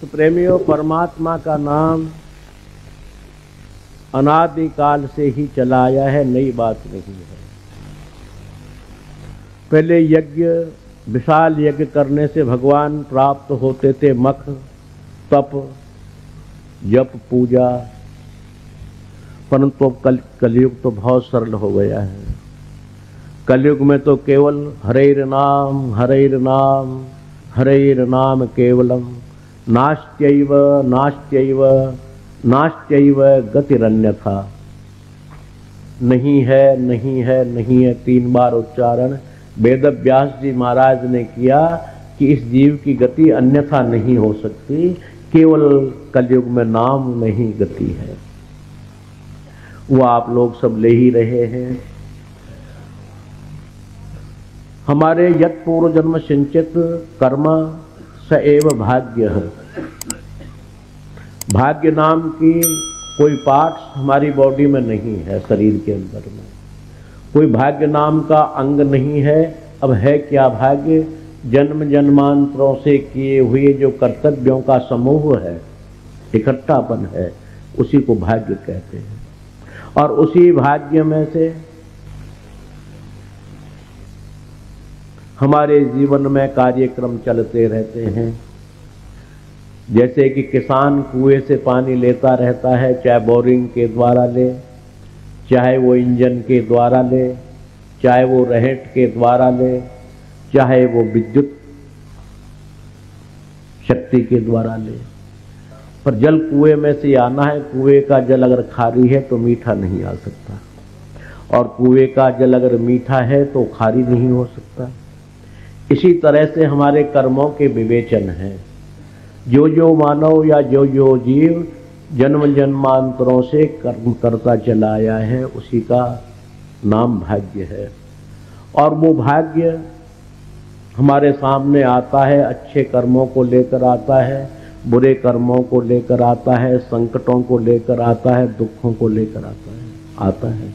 तो प्रेमियों, परमात्मा का नाम अनादिकाल से ही चला आया है, नई बात नहीं है। पहले यज्ञ, विशाल यज्ञ करने से भगवान प्राप्त होते थे मख, तप, जप, पूजा, परंतु अब कलयुग तो बहुत सरल हो गया है। कलयुग में तो केवल हरेर नाम हरेर नाम हरेर नाम केवलम, नास्त्यैव नास्त्यैव नास्त्यैव गतिरन्यथा। नहीं है, नहीं है, नहीं है, 3 बार उच्चारण वेद व्यास जी महाराज ने किया कि इस जीव की गति अन्यथा नहीं हो सकती, केवल कलयुग में नाम में ही गति है। वो आप लोग सब ले ही रहे हैं। हमारे यत् पूर्व जन्म सिंचित कर्म स एव भाग्य है। भाग्य नाम की कोई पार्ट्स हमारी बॉडी में नहीं है, शरीर के अंदर में कोई भाग्य नाम का अंग नहीं है। अब है क्या भाग्य? जन्म जन्मांतरों से किए हुए जो कर्तव्यों का समूह है, इकट्ठापन है, उसी को भाग्य कहते हैं। और उसी भाग्य में से हमारे जीवन में कार्यक्रम चलते रहते हैं। जैसे कि किसान कुएं से पानी लेता रहता है, चाहे बोरिंग के द्वारा ले, चाहे वो इंजन के द्वारा ले, चाहे वो रहेट के द्वारा ले, चाहे वो विद्युत शक्ति के द्वारा ले, पर जल कुएं में से आना है। कुएं का जल अगर खारी है तो मीठा नहीं आ सकता, और कुएं का जल अगर मीठा है तो खारी नहीं हो सकता। इसी तरह से हमारे कर्मों के विवेचन हैं। जो जो मानव या जो जो जीव जन्म जन्मांतरों से कर्म करता चला आया है, उसी का नाम भाग्य है। और वो भाग्य हमारे सामने आता है, अच्छे कर्मों को लेकर आता है, बुरे कर्मों को लेकर आता है, संकटों को लेकर आता है, दुखों को लेकर आता है।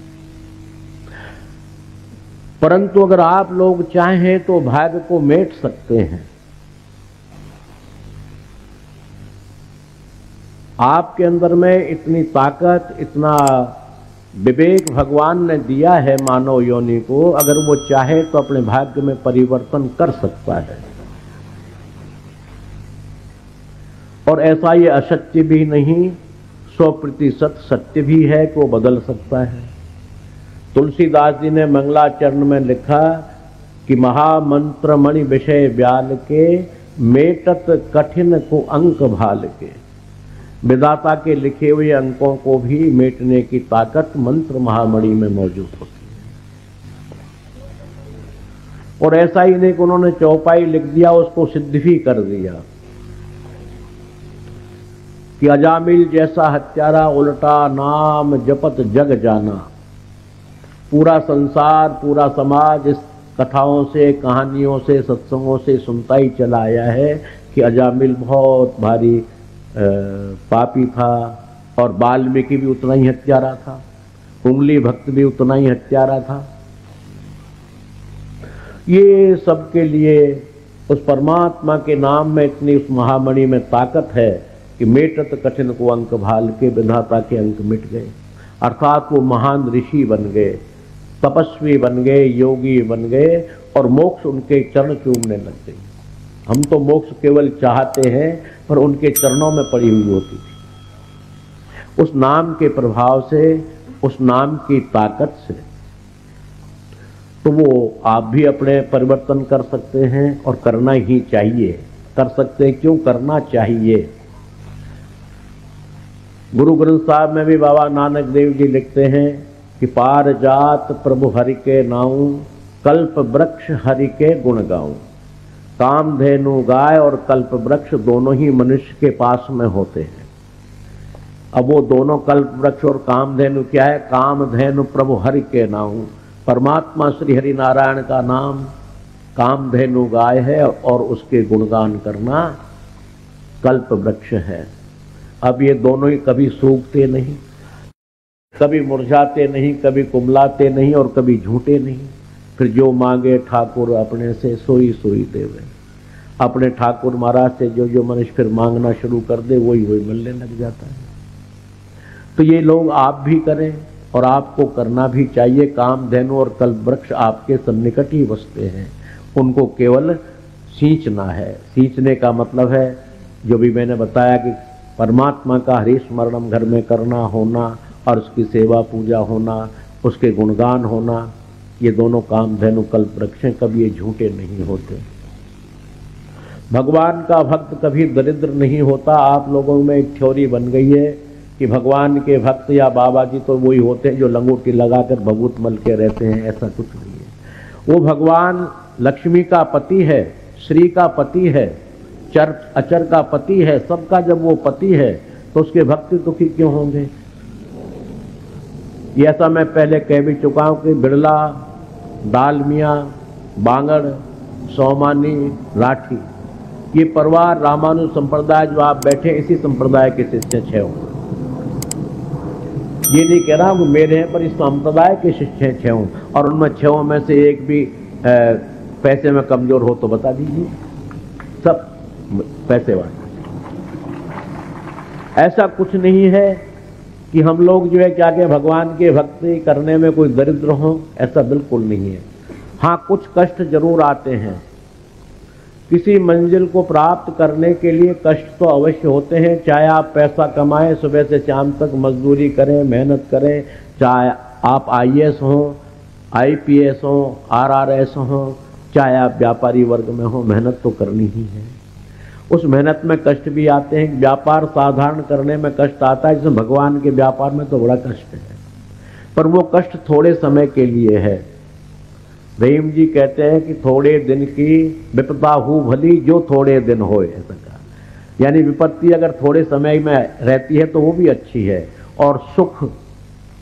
परंतु अगर आप लोग चाहें तो भाग्य को मेट सकते हैं। आपके अंदर में इतनी ताकत, इतना विवेक भगवान ने दिया है मानव योनि को, अगर वो चाहे तो अपने भाग्य में परिवर्तन कर सकता है। और ऐसा ये असत्य भी नहीं, 100% सत्य भी है कि वो बदल सकता है। तुलसीदास जी ने मंगलाचरण में लिखा कि महामंत्र मणि विषय ब्याल के, मेटत कठिन को अंक भाल के। विधाता के लिखे हुए अंकों को भी मेटने की ताकत मंत्र महामणि में मौजूद होती है। और ऐसा ही नहीं कि उन्होंने चौपाई लिख दिया, उसको सिद्ध भी कर दिया कि अजामिल जैसा हत्यारा उल्टा नाम जपत जग जाना। पूरा संसार, पूरा समाज इस कथाओं से, कहानियों से, सत्संगों से सुनता ही चला आया है कि अजामिल बहुत भारी पापी था, और वाल्मीकि भी उतना ही हत्यारा था, उंगली भक्त भी उतना ही हत्यारा था। ये सबके लिए उस परमात्मा के नाम में इतनी उस महामणि में ताकत है कि मेटत कठिन को अंक भाल के, विधाता के अंक मिट गए। अर्थात वो महान ऋषि बन गए, तपस्वी बन गए, योगी बन गए, और मोक्ष उनके चरण चूमने लग गई। हम तो मोक्ष केवल चाहते हैं, पर उनके चरणों में पड़ी हुई होती थी। उस नाम के प्रभाव से, उस नाम की ताकत से, तो वो आप भी अपने परिवर्तन कर सकते हैं, और करना ही चाहिए। कर सकते हैं, क्यों करना चाहिए। गुरु ग्रंथ साहब में भी बाबा नानक देव जी लिखते हैं कि पार जात प्रभु हरि के नाऊं, कल्प वृक्ष हरि के गुण गाऊं। कामधेनु गाय और कल्प वृक्ष दोनों ही मनुष्य के पास में होते हैं। अब वो दोनों कल्प वृक्ष और कामधेनु क्या है? कामधेनु प्रभु हरि के नाऊं, परमात्मा श्री हरि नारायण का नाम कामधेनु गाय है, और उसके गुणगान करना कल्प वृक्ष है। अब ये दोनों ही कभी सूखते नहीं, कभी मुरझाते नहीं, कभी कुमलाते नहीं, और कभी झूठे नहीं। फिर जो मांगे ठाकुर अपने से, सोई सोई देवे। अपने ठाकुर महाराज से जो जो मनुष्य फिर मांगना शुरू कर दे वही वही मिलने लग जाता है। तो ये लोग आप भी करें और आपको करना भी चाहिए। कामधेनु और कल्पवृक्ष आपके सन्निकट ही बसते हैं, उनको केवल सींचना है। सींचने का मतलब है जो भी मैंने बताया कि परमात्मा का हरि स्मरणम घर में करना होना और उसकी सेवा पूजा होना, उसके गुणगान होना, ये दोनों कामधेनु कल्पवृक्ष कभी ये झूठे नहीं होते। भगवान का भक्त कभी दरिद्र नहीं होता। आप लोगों में एक थ्योरी बन गई है कि भगवान के भक्त या बाबा जी तो वही होते हैं जो लंगोटी लगाकर भभूत मल के रहते हैं, ऐसा कुछ नहीं है। वो भगवान लक्ष्मी का पति है, श्री का पति है, चर अचर का पति है, सबका जब वो पति है तो उसके भक्त दुखी क्यों होंगे? ये ऐसा मैं पहले कह भी चुका हूं कि बिड़ला, दालमिया, बांगड़, सोमानी, राठी, ये परिवार रामानुज संप्रदाय जो आप बैठे इसी संप्रदाय के शिष्य छह हों। ये नहीं कह रहा हूं मेरे हैं, पर इस संप्रदाय के शिष्य छह हों और उनमें छहों में से एक भी पैसे में कमजोर हो तो बता दीजिए, सब पैसे वाले। ऐसा कुछ नहीं है कि हम लोग जो है क्या कि भगवान के भक्ति करने में कोई दरिद्र हो, ऐसा बिल्कुल नहीं है। हाँ, कुछ कष्ट जरूर आते हैं। किसी मंजिल को प्राप्त करने के लिए कष्ट तो अवश्य होते हैं। चाहे आप पैसा कमाएं, सुबह से शाम तक मजदूरी करें, मेहनत करें, चाहे आप IAS हो, IPS हो, RRS हो, चाहे आप व्यापारी वर्ग में हो, मेहनत तो करनी ही है। उस मेहनत में कष्ट भी आते हैं। व्यापार साधारण करने में कष्ट आता है, जिसमें भगवान के व्यापार में तो बड़ा कष्ट है, पर वो कष्ट थोड़े समय के लिए है। रहीम जी कहते हैं कि थोड़े दिन की विपदा हो भली जो थोड़े दिन होए, ऐसा कहा। यानी विपत्ति अगर थोड़े समय में रहती है तो वो भी अच्छी है, और सुख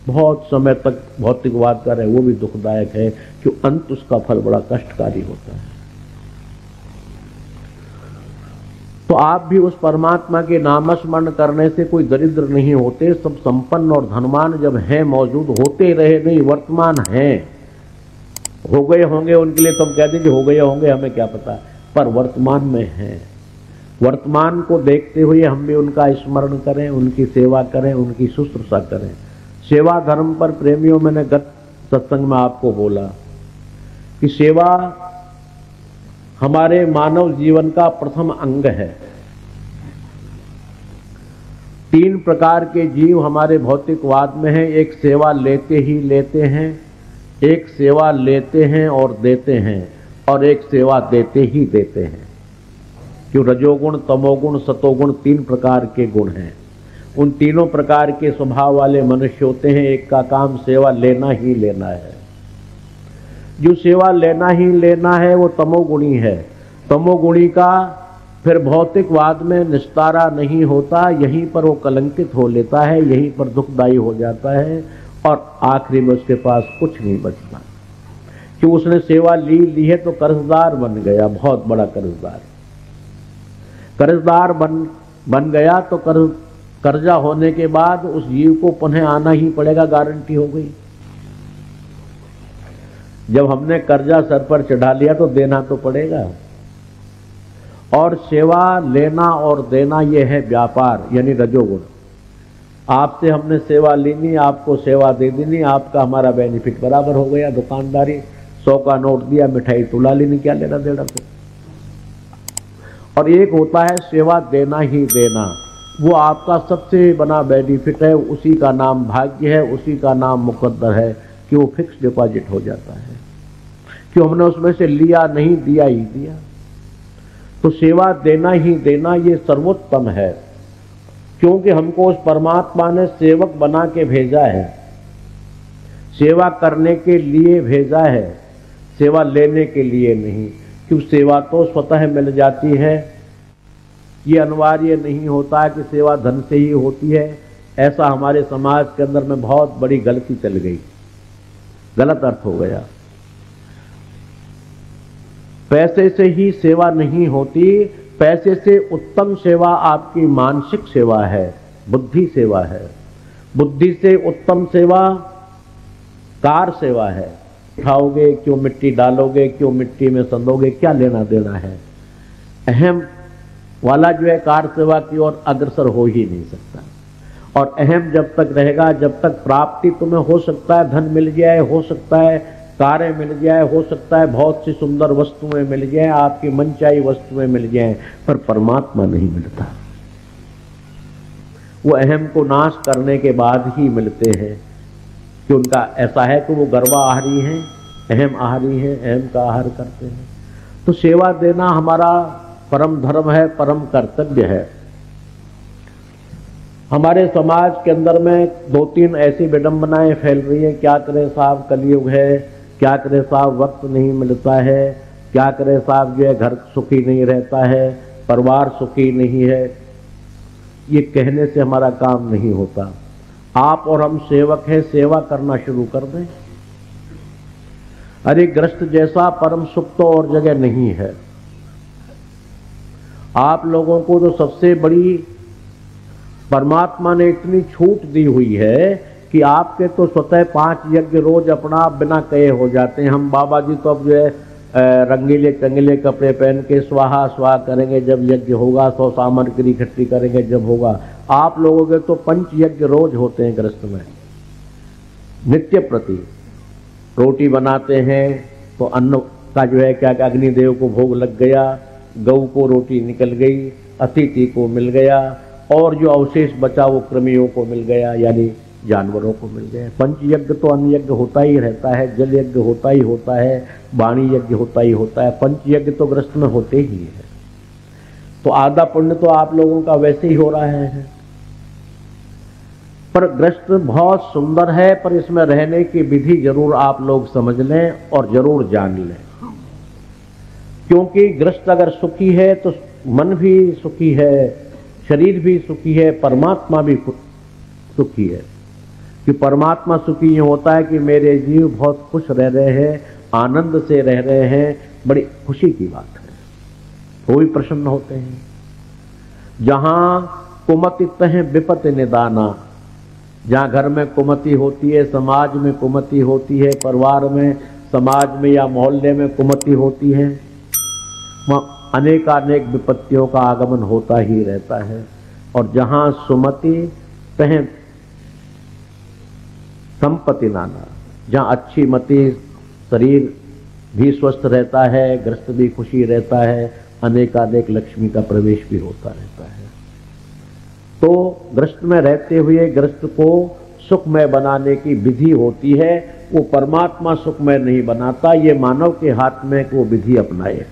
बहुत समय तक भौतिकवाद का रहे वो भी दुखदायक है, कि अंत उसका फल बड़ा कष्टकारी होता है। तो आप भी उस परमात्मा के नामस्मरण करने से कोई दरिद्र नहीं होते। सब संपन्न और धनवान जब हैं, मौजूद होते रहे नहीं, वर्तमान हैं। हो गए होंगे उनके लिए तुम कह दीजिए हो गए होंगे, हमें क्या पता, पर वर्तमान में हैं। वर्तमान को देखते हुए हम भी उनका स्मरण करें, उनकी सेवा करें, उनकी शुश्रूषा करें। सेवा धर्म पर प्रेमियों, मैंने गत सत्संग में आपको बोला कि सेवा हमारे मानव जीवन का प्रथम अंग है। 3 प्रकार के जीव हमारे भौतिकवाद में हैं। एक सेवा लेते ही लेते हैं, एक सेवा लेते हैं और देते हैं, और एक सेवा देते ही देते हैं। क्यों? रजोगुण, तमोगुण, सतोगुण 3 प्रकार के गुण हैं। उन तीनों प्रकार के स्वभाव वाले मनुष्य होते हैं। एक का काम सेवा लेना ही लेना है। जो सेवा लेना ही लेना है वो तमोगुणी है। तमोगुणी का फिर भौतिकवाद में निस्तारा नहीं होता, यहीं पर वो कलंकित हो लेता है, यहीं पर दुखदायी हो जाता है, और आखिरी में उसके पास कुछ नहीं बचता। कि उसने सेवा ली है तो कर्जदार बन गया, बहुत बड़ा कर्जदार। कर्जदार बन गया तो कर्जा होने के बाद उस जीव को पुनः आना ही पड़ेगा, गारंटी हो गई। जब हमने कर्जा सर पर चढ़ा लिया तो देना तो पड़ेगा। और सेवा लेना और देना ये है व्यापार, यानी रजोगुण। आपसे हमने सेवा लेनी, आपको सेवा दे देनी, आपका हमारा बेनिफिट बराबर हो गया। दुकानदारी 100 का नोट दिया, मिठाई तुला लेनी, क्या लेना देना तो। और एक होता है सेवा देना ही देना, वो आपका सबसे बड़ा बेनिफिट है। उसी का नाम भाग्य है, उसी का नाम मुकद्दर है कि वो फिक्स डिपॉजिट हो जाता है, कि हमने उसमें से लिया नहीं, दिया ही दिया। तो सेवा देना ही देना ये सर्वोत्तम है, क्योंकि हमको उस परमात्मा ने सेवक बना के भेजा है, सेवा करने के लिए भेजा है, सेवा लेने के लिए नहीं। क्यों? सेवा तो स्वतः मिल जाती है, ये अनिवार्य नहीं होता है कि सेवा धन से ही होती है। ऐसा हमारे समाज के अंदर में बहुत बड़ी गलती चल गई, गलत अर्थ हो गया। पैसे से ही सेवा नहीं होती, पैसे से उत्तम सेवा आपकी मानसिक सेवा है, बुद्धि सेवा है। बुद्धि से उत्तम सेवा कार सेवा है। उठाओगे क्यों, मिट्टी डालोगे क्यों, मिट्टी में संदोगे, क्या लेना देना है। अहम वाला जो है कार सेवा की ओर अग्रसर हो ही नहीं सकता। और अहम जब तक रहेगा, जब तक प्राप्ति तुम्हें हो सकता है धन मिल जाए, हो सकता है कारें मिल जाए, हो सकता है बहुत सी सुंदर वस्तुएं मिल जाए, आपकी मनचाही वस्तुएं मिल जाए, पर परमात्मा नहीं मिलता। वो अहम को नाश करने के बाद ही मिलते हैं कि उनका ऐसा है कि वो गर्वाहारी हैं, अहम आहारी हैं, अहम का आहार करते हैं। तो सेवा देना हमारा परम धर्म है, परम कर्तव्य है। हमारे समाज के अंदर में दो तीन ऐसी विडंबनाएं फैल रही हैं। क्या करें साहब, कलयुग है, क्या करें साहब, वक्त नहीं मिलता है, क्या करें साहब, जो है घर सुखी नहीं रहता है, परिवार सुखी नहीं है। ये कहने से हमारा काम नहीं होता। आप और हम सेवक हैं, सेवा करना शुरू कर दें। अरे ग्रस्त जैसा परम सुख तो और जगह नहीं है। आप लोगों को तो सबसे बड़ी परमात्मा ने इतनी छूट दी हुई है कि आपके तो स्वतः 5 यज्ञ रोज अपना बिना कहे हो जाते हैं। हम बाबा जी तो अब जो है रंगीले चंगीले कपड़े पहन के स्वाहा स्वाहा करेंगे जब यज्ञ होगा, 100 सामग्री इकट्ठी करेंगे जब होगा। आप लोगों के तो 5 यज्ञ रोज होते हैं गृहस्थ में, नित्य प्रति। रोटी बनाते हैं तो अन्न का जो है क्या अग्निदेव को भोग लग गया, गऊ को रोटी निकल गई, अतिथि को मिल गया, और जो अवशेष बचा वो कृमियों को मिल गया, यानी जानवरों को मिल गया। पंचयज्ञ तो अन्न यज्ञ होता ही रहता है, जल यज्ञ होता ही होता है, वाणी यज्ञ होता ही होता है, पंचयज्ञ तो ग्रस्त में होते ही है। तो आधा पुण्य तो आप लोगों का वैसे ही हो रहा है। पर ग्रस्त बहुत सुंदर है, पर इसमें रहने की विधि जरूर आप लोग समझ लें और जरूर जान लें। क्योंकि ग्रस्त अगर सुखी है तो मन भी सुखी है, शरीर भी सुखी है, परमात्मा भी सुखी है। कि परमात्मा सुखी ये होता है कि मेरे जीव बहुत खुश रह रहे हैं, आनंद से रह रहे हैं, बड़ी खुशी की बात है, वो भी प्रसन्न होते हैं। जहां कुमति तह विपत्ति निदाना, जहां घर में कुमति होती है, समाज में कुमति होती है, परिवार में, समाज में या मोहल्ले में कुमति होती है, वहां अनेकानेक विपत्तियों का आगमन होता ही रहता है। और जहां सुमति तह संपत्ति नाना, जहां अच्छी मति, शरीर भी स्वस्थ रहता है, ग्रस्त भी खुशी रहता है, अनेकानेक लक्ष्मी का प्रवेश भी होता रहता है। तो ग्रस्त में रहते हुए ग्रस्त को सुखमय बनाने की विधि होती है। वो परमात्मा सुखमय नहीं बनाता, ये मानव के हाथ में वो विधि अपनाए।